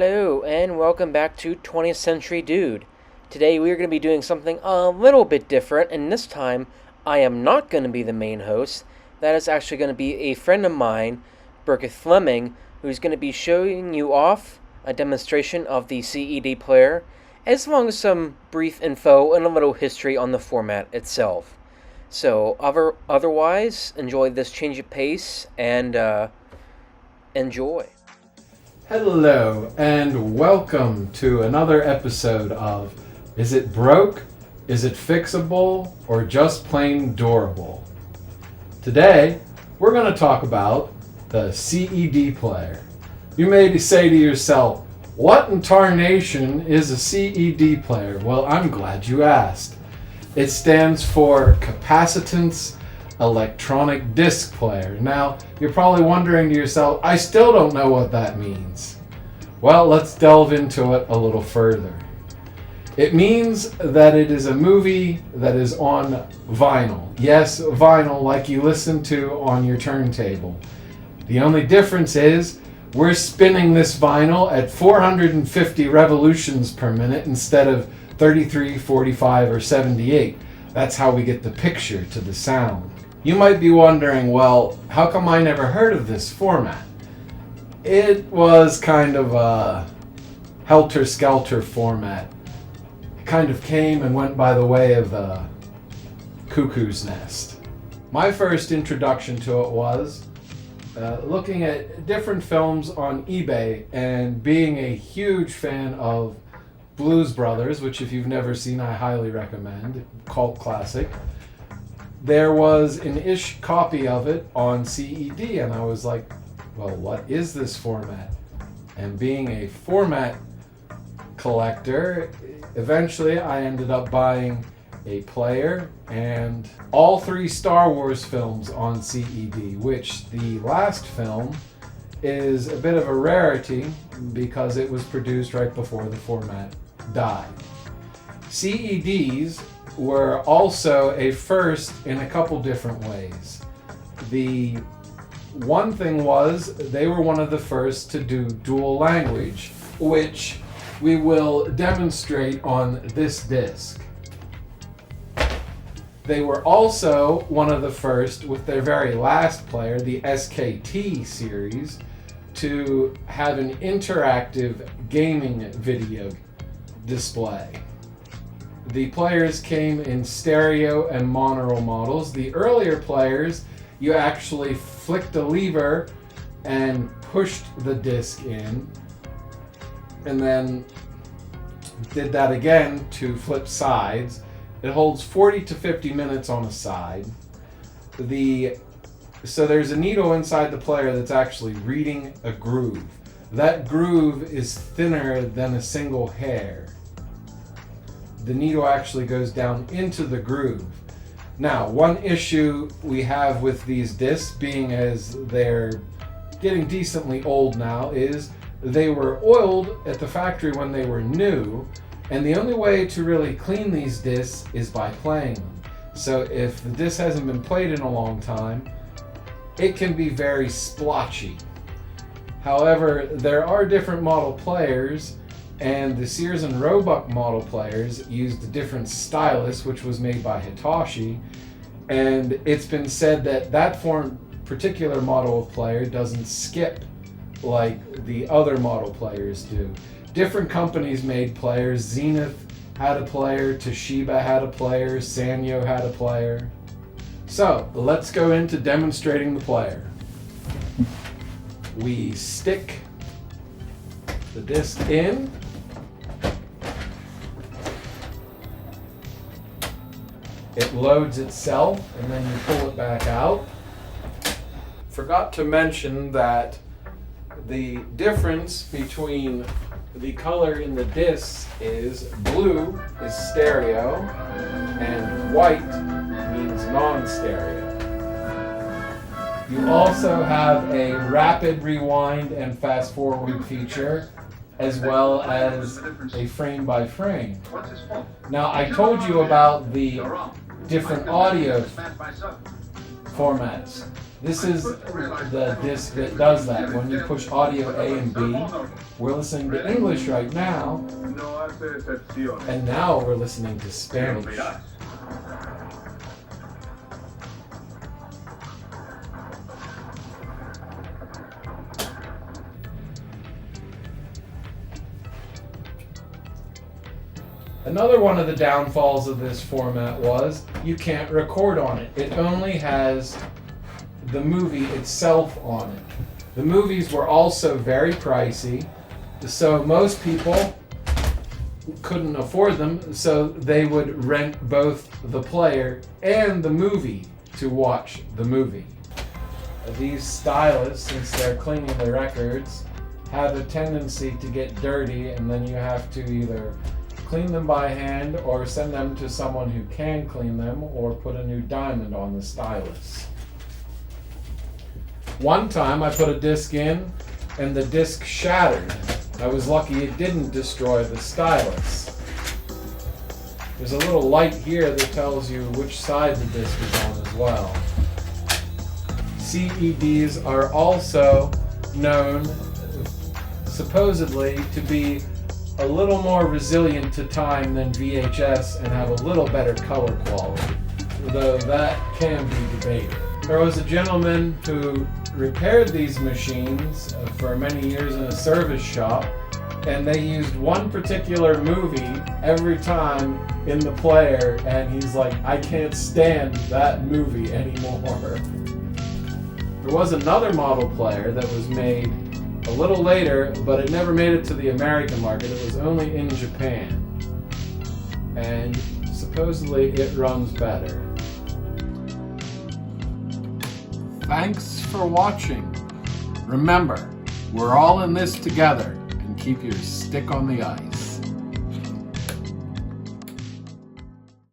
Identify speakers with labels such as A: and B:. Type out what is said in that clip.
A: Hello, and welcome back to 20th Century Dude. Today we are going to be doing something a little bit different, and this time I am not going to be the main host. That is actually going to be a friend of mine, Burkett Fleming, who's going to be showing you off a demonstration of the CED player, as well as some brief info and a little history on the format itself. So, otherwise, enjoy this change of pace, and enjoy.
B: Hello, and welcome to another episode of Is It Broke? Is It Fixable? Or Just Plain Durable? Today, we're going to talk about the CED player. You may say to yourself, what in tarnation is a CED player? Well, I'm glad you asked. It stands for Capacitance Electronic Disc Player. Now, you're probably wondering to yourself, I still don't know what that means. Well, let's delve into it a little further. It means that it is a movie that is on vinyl. Yes, vinyl like you listen to on your turntable. The only difference is we're spinning this vinyl at 450 revolutions per minute instead of 33, 45, or 78. That's how we get the picture to the sound. You might be wondering, well, how come I never heard of this format? It was kind of a helter-skelter format. It kind of came and went by the way of the cuckoo's nest. My first introduction to it was looking at different films on eBay and being a huge fan of Blues Brothers, which if you've never seen, I highly recommend. Cult classic. There was an ish copy of it on CED, and I was like, well, what is this format? And being a format collector, eventually I ended up buying a player and all 3 Star Wars films on CED, which the last film is a bit of a rarity because it was produced right before the format died. CEDs were also a first in a couple different ways. The one thing was they were one of the first to do dual language, which we will demonstrate on this disc. They were also one of the first with their very last player, the SKT series, to have an interactive gaming video display. The players came in stereo and mono models. The earlier players, you actually flicked a lever and pushed the disc in, and then did that again to flip sides. It holds 40 to 50 minutes on a side. So there's a needle inside the player that's actually reading a groove. That groove is thinner than a single hair. The needle actually goes down into the groove. Now, one issue we have with these discs, being as they're getting decently old now, is they were oiled at the factory when they were new, and the only way to really clean these discs is by playing them. So if the disc hasn't been played in a long time, it can be very splotchy. However, there are different model players, and the Sears and Roebuck model players used a different stylus, which was made by Hitachi, and it's been said that that particular model of player doesn't skip like the other model players do. Different companies made players. Zenith had a player, Toshiba had a player, Sanyo had a player. So, let's go into demonstrating the player. We stick the disc in. It loads itself, and then you pull it back out. Forgot to mention that the difference between the color in the discs is blue is stereo and white means non-stereo. You also have a rapid rewind and fast forward feature, as well as a frame by frame. Now, I told you about the different audio formats. This is the disc that does that. When you push audio A and B, we're listening to English right now, and now we're listening to Spanish. Another one of the downfalls of this format was you can't record on it. It only has the movie itself on it. The movies were also very pricey, so most people couldn't afford them, so they would rent both the player and the movie to watch the movie. These stylists, since they're cleaning the records, have a tendency to get dirty, and then you have to either clean them by hand or send them to someone who can clean them or put a new diamond on the stylus. One time I put a disc in and the disc shattered. I was lucky it didn't destroy the stylus. There's a little light here that tells you which side the disc is on as well. CEDs are also known supposedly to be a little more resilient to time than VHS and have a little better color quality, though that can be debated. There was a gentleman who repaired these machines for many years in a service shop, and they used one particular movie every time in the player, and he's like, I can't stand that movie anymore. There was another model player that was made a little later, but it never made it to the American market. It was only in Japan. And supposedly it runs better. Thanks for watching. Remember, we're all in this together, and keep your stick on the ice.